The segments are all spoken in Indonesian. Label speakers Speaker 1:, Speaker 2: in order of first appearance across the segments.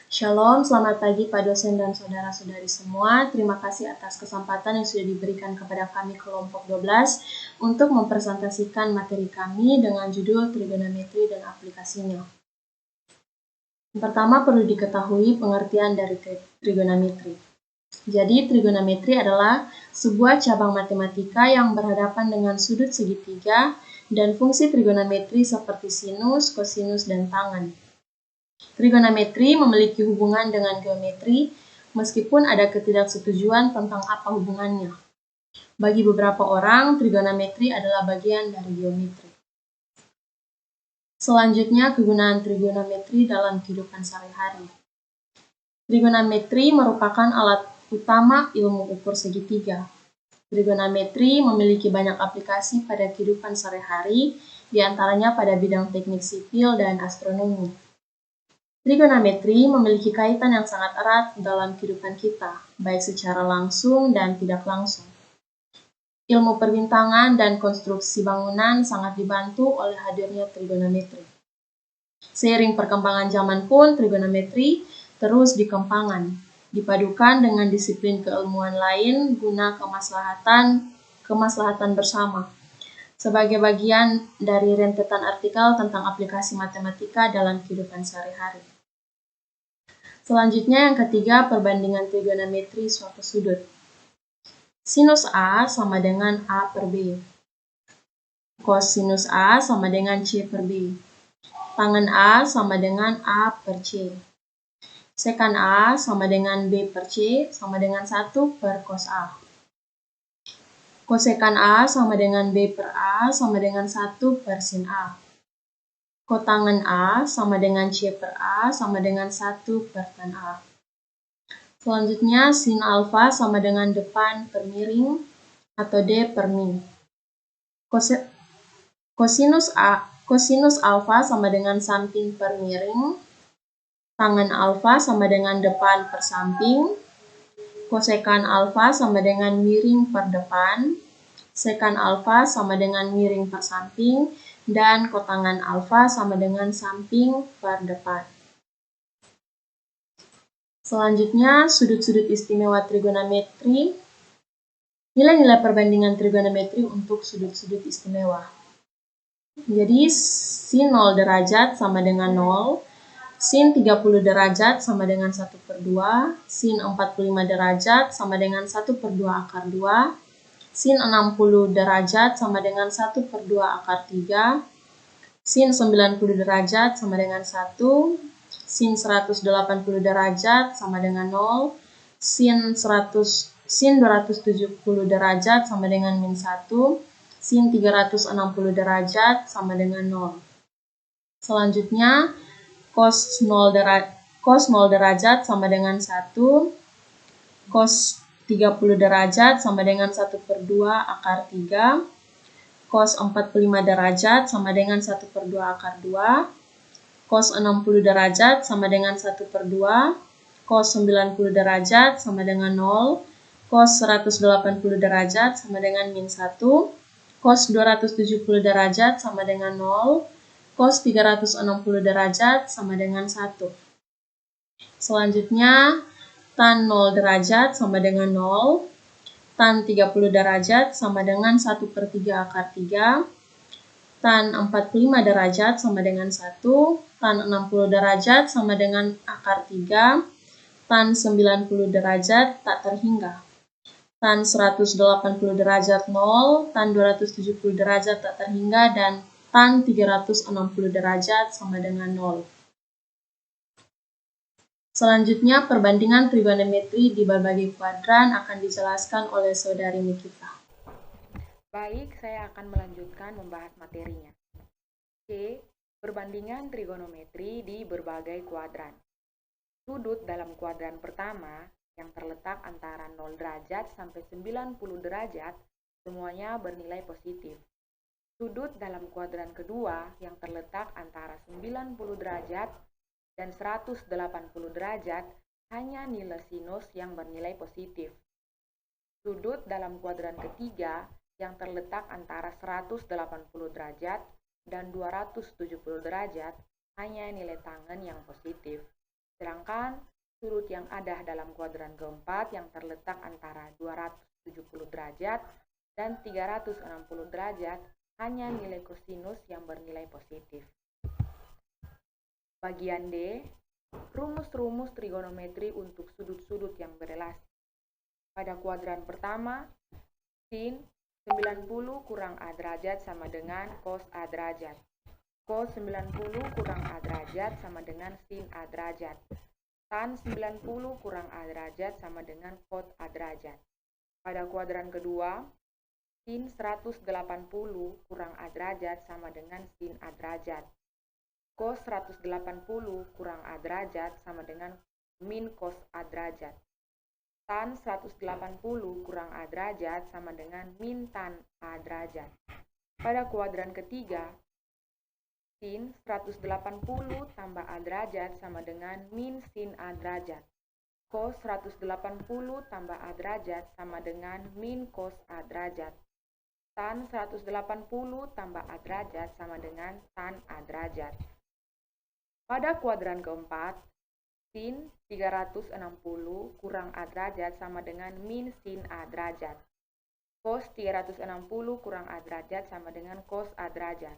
Speaker 1: Shalom, selamat pagi Pak dosen dan saudara-saudari semua. Terima kasih atas kesempatan yang sudah diberikan kepada kami kelompok 12 untuk mempresentasikan materi kami dengan judul trigonometri dan aplikasinya. Yang pertama perlu diketahui pengertian dari trigonometri. Jadi trigonometri adalah sebuah cabang matematika yang berhadapan dengan sudut segitiga dan fungsi trigonometri seperti sinus, kosinus, dan tangen. Trigonometri memiliki hubungan dengan geometri, meskipun ada ketidaksetujuan tentang apa hubungannya. Bagi beberapa orang, trigonometri adalah bagian dari geometri. Selanjutnya, kegunaan trigonometri dalam kehidupan sehari-hari. Trigonometri merupakan alat utama ilmu ukur segitiga. Trigonometri memiliki banyak aplikasi pada kehidupan sehari-hari, di antaranya pada bidang teknik sipil dan astronomi. Trigonometri memiliki kaitan yang sangat erat dalam kehidupan kita, baik secara langsung dan tidak langsung. Ilmu perbintangan dan konstruksi bangunan sangat dibantu oleh hadirnya trigonometri. Seiring perkembangan zaman pun, trigonometri terus dikembangkan, dipadukan dengan disiplin keilmuan lain guna kemaslahatan bersama, sebagai bagian dari rentetan artikel tentang aplikasi matematika dalam kehidupan sehari-hari. Selanjutnya yang ketiga, perbandingan trigonometri suatu sudut. Sinus A sama dengan A per B. Kosinus A sama dengan C per B. Tangen A sama dengan A per C. Sekan A sama dengan B per C sama dengan 1 per cos A. Kosekan A sama dengan B per A sama dengan 1 per sin A. Kotangen A sama dengan C per A sama dengan 1 per tan A. Selanjutnya, sin alfa sama dengan depan per miring atau D per mi. Kosinus alfa sama dengan samping per miring. Tangen alfa sama dengan depan per samping. Kosekan alfa sama dengan miring per depan. Sekan alfa sama dengan miring per samping. Dan kotangan alfa sama dengan samping per depan. Selanjutnya, sudut-sudut istimewa trigonometri. Nilai-nilai perbandingan trigonometri untuk sudut-sudut istimewa. Jadi, sin 0 derajat sama dengan 0, sin 30 derajat sama dengan 1 per 2, sin 45 derajat sama dengan 1 per 2 akar 2, sin 60 derajat sama dengan 1 per 2 akar 3, sin 90 derajat sama dengan 1, sin 180 derajat sama dengan 0, sin 270 derajat sama dengan min 1, sin 360 derajat sama dengan 0. Selanjutnya, cos 0 derajat sama dengan 1, cos 30 derajat sama dengan 1 per 2 akar 3, cos 45 derajat sama dengan 1 per 2 akar 2, cos 60 derajat sama dengan 1 per 2, cos 90 derajat sama dengan 0, cos 180 derajat sama dengan min 1, cos 270 derajat sama dengan 0, cos 360 derajat sama dengan 1. Selanjutnya, tan 0 derajat sama dengan 0, tan 30 derajat sama dengan 1 per 3 akar 3, tan 45 derajat sama dengan 1, tan 60 derajat sama dengan akar 3, tan 90 derajat tak terhingga, tan 180 derajat 0, tan 270 derajat tak terhingga, dan tan 360 derajat sama dengan 0. Selanjutnya, perbandingan trigonometri di berbagai kuadran akan dijelaskan oleh saudari Nikita.
Speaker 2: Baik, saya akan melanjutkan membahas materinya. C. Perbandingan trigonometri di berbagai kuadran. Sudut dalam kuadran pertama yang terletak antara 0 derajat sampai 90 derajat semuanya bernilai positif. Sudut dalam kuadran kedua yang terletak antara 90 derajat dan 180 derajat hanya nilai sinus yang bernilai positif. Sudut dalam kuadran ketiga yang terletak antara 180 derajat dan 270 derajat hanya nilai tangen yang positif. Sedangkan sudut yang ada dalam kuadran keempat yang terletak antara 270 derajat dan 360 derajat hanya nilai kosinus yang bernilai positif. Bagian D, rumus-rumus trigonometri untuk sudut-sudut yang berelasi. Pada kuadran pertama, sin 90 kurang A derajat sama dengan cos A derajat. Cos 90 kurang A derajat sama dengan sin A derajat. Tan 90 kurang A derajat sama dengan cos A derajat. Pada kuadran kedua, sin 180 kurang A derajat sama dengan sin A derajat. Cos 180 kurang A derajat sama dengan min cos A derajat. Tan 180 kurang A derajat sama dengan min tan A derajat. Pada kuadran ketiga, sin 180 tambah A derajat sama dengan min sin A derajat. Cos 180 tambah A derajat sama dengan min cos A derajat. Tan 180 tambah A derajat sama dengan tan A derajat. Pada kuadran keempat, sin 360 kurang A derajat sama dengan min sin A derajat. Cos 360 kurang A derajat sama dengan cos A derajat.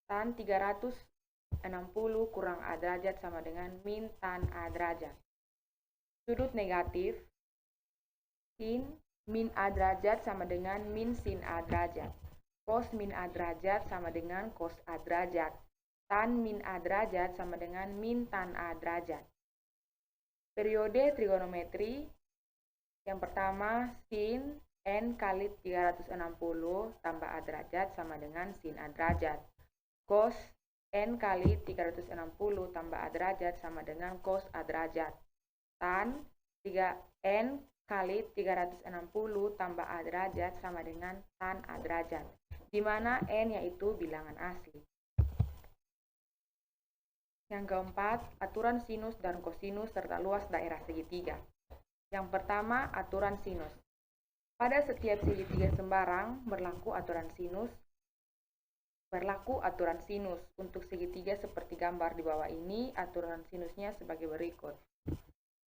Speaker 2: Tan 360 kurang A derajat sama dengan min tan A derajat. Sudut negatif, sin min A derajat sama dengan min sin A derajat. Cos min A derajat sama dengan cos A derajat. Tan min A derajat sama dengan min tan A derajat. Periode trigonometri yang pertama, sin n kali 360 tambah A derajat sama dengan sin A derajat. Cos n kali 360 tambah A derajat sama dengan cos A derajat. Tan 3n kali 360 tambah A derajat sama dengan tan A derajat, di mana n yaitu bilangan asli. Yang keempat, aturan sinus dan kosinus serta luas daerah segitiga. Yang pertama, aturan sinus. Pada setiap segitiga sembarang berlaku aturan sinus. Untuk segitiga seperti gambar di bawah ini, aturan sinusnya sebagai berikut.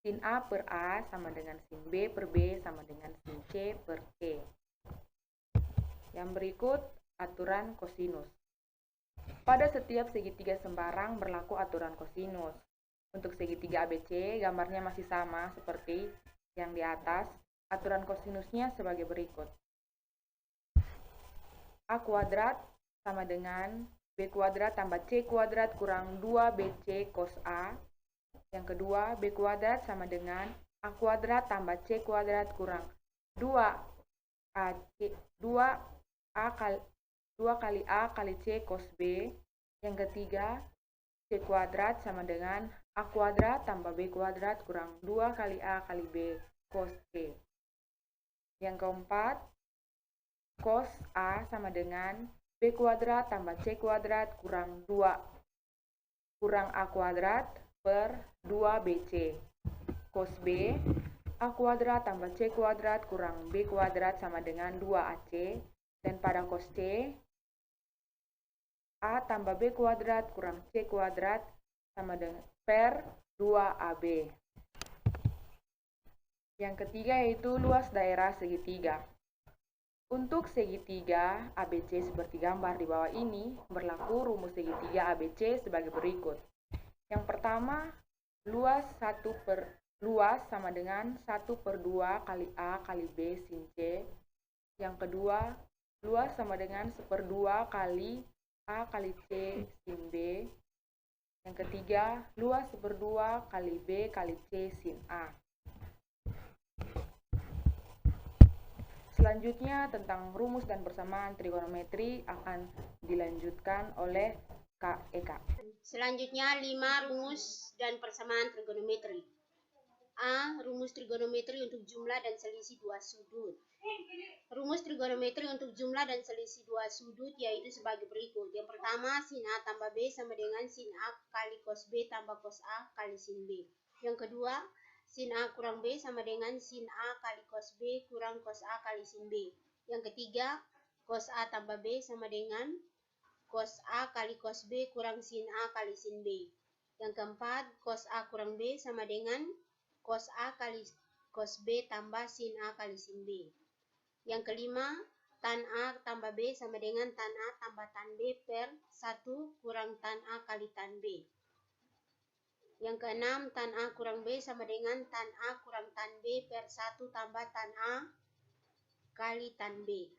Speaker 2: Sin A per A sama dengan sin B per B sama dengan sin C per C. Yang berikut, aturan kosinus. Pada setiap segitiga sembarang berlaku aturan kosinus. Untuk segitiga ABC, gambarnya masih sama seperti yang di atas. Aturan kosinusnya sebagai berikut. A kuadrat sama dengan B kuadrat tambah C kuadrat kurang 2BC cos A. Yang kedua, B kuadrat sama dengan A kuadrat tambah C kuadrat kurang 2 kali A kali C cos B. Yang ketiga, C kuadrat sama dengan A kuadrat tambah B kuadrat kurang 2 kali A kali B cos C. Yang keempat, cos A sama dengan B kuadrat tambah C kuadrat kurang A kuadrat per 2BC. Cos B, A kuadrat tambah C kuadrat kurang B kuadrat sama dengan 2AC. Dan pada cos C, A tambah B kuadrat kurang C kuadrat sama dengan per 2AB. Yang ketiga yaitu luas daerah segitiga. Untuk segitiga ABC seperti gambar di bawah ini, berlaku rumus segitiga ABC sebagai berikut. Yang pertama, luas sama dengan 1/2 kali A kali B sin C. Yang kedua, luas sama dengan 1/2 kali A kali C sin B. Yang ketiga, luas 1/2 kali B kali C sin A. Selanjutnya tentang rumus dan persamaan trigonometri akan dilanjutkan oleh Kak Eka.
Speaker 3: Selanjutnya 5 rumus dan persamaan trigonometri. A. Rumus trigonometri untuk jumlah dan selisih dua sudut. Rumus trigonometri untuk jumlah dan selisih dua sudut yaitu sebagai berikut. Yang pertama, sin A tambah B sama dengan sin A kali cos B tambah cos A kali sin B. Yang kedua, sin A kurang B sama dengan sin A kali cos B kurang cos A kali sin B. Yang ketiga, cos A tambah B sama dengan cos A kali cos B kurang sin A kali sin B. Yang keempat, cos A kurang B sama dengan cos A kali cos B tambah sin A kali sin B. Yang kelima, tan A tambah B sama dengan tan A tambah tan B per 1 kurang tan A kali tan B. Yang keenam, tan A kurang B sama dengan tan A kurang tan B per 1 tambah tan A kali tan B.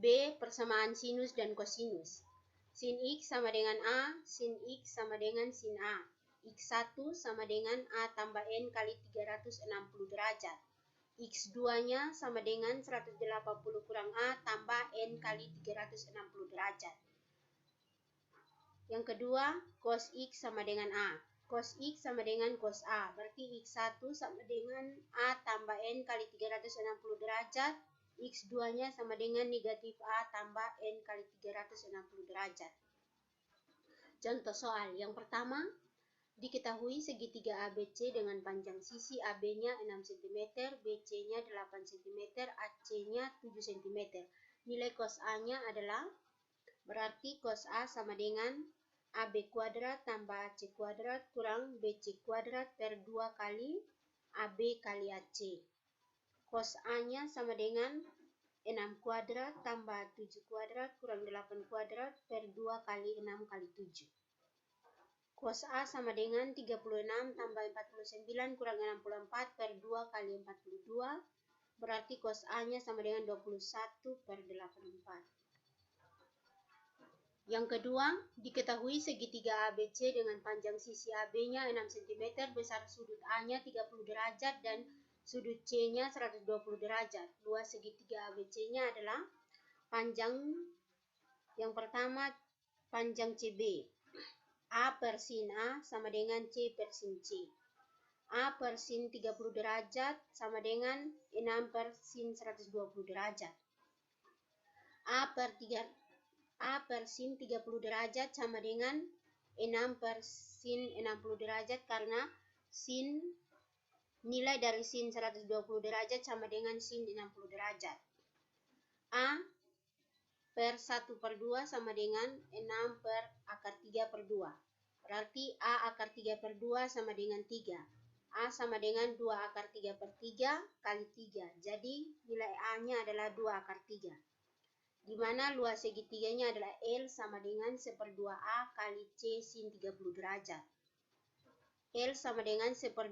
Speaker 3: B. Persamaan sinus dan kosinus. Sin X sama dengan A, sin X sama dengan sin A. X1 sama dengan A tambah N kali 360 derajat. X2-nya sama dengan 180 kurang A tambah N kali 360 derajat. Yang kedua, cos X sama dengan A. Cos X sama dengan cos A, berarti X1 sama dengan A tambah N kali 360 derajat. X2-nya sama dengan negatif A tambah N kali 360 derajat. Contoh soal yang pertama, diketahui segitiga ABC dengan panjang sisi AB-nya 6 cm, BC-nya 8 cm, AC-nya 7 cm. Nilai cos A-nya adalah, berarti cos A sama dengan AB kuadrat tambah AC kuadrat kurang BC kuadrat per 2 kali AB kali AC. Cos A-nya sama dengan 6 kuadrat tambah 7 kuadrat kurang 8 kuadrat per 2 kali 6 kali 7. Cos A sama dengan 36 tambah 49 kurang 64 per 2 kali 42. Berarti cos A-nya sama dengan 21 per 84. Yang kedua, diketahui segitiga ABC dengan panjang sisi AB-nya 6 cm, besar sudut A-nya 30 derajat dan sudut C-nya 120 derajat. Luas segitiga ABC-nya adalah panjang yang pertama, panjang CB. A per sin A sama dengan C per sin C. A per sin 30 derajat sama dengan 6 per sin 120 derajat. A per sin 30 derajat sama dengan 6 per sin 60 derajat karena sin nilai dari sin 120 derajat sama dengan sin 60 derajat. A per 1 per 2 sama dengan 6 per akar 3 per 2. Berarti A akar 3 per 2 sama dengan 3. A sama dengan 2 akar 3 per 3 kali 3. Jadi nilai A-nya adalah 2 akar 3. Di mana luas segitiganya adalah L sama dengan 1/2A kali C sin 30 derajat. L sama dengan 1/2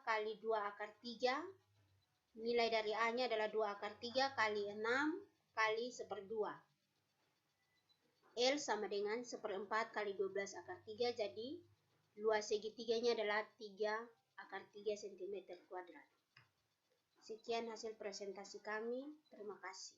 Speaker 3: kali 2 akar 3. Nilai dari A-nya adalah 2 akar 3 kali 6 kali 1/2. L sama dengan 1/4 kali 12 akar 3, jadi luas segitiganya adalah 3 akar 3 cm². Sekian hasil presentasi kami, terima kasih.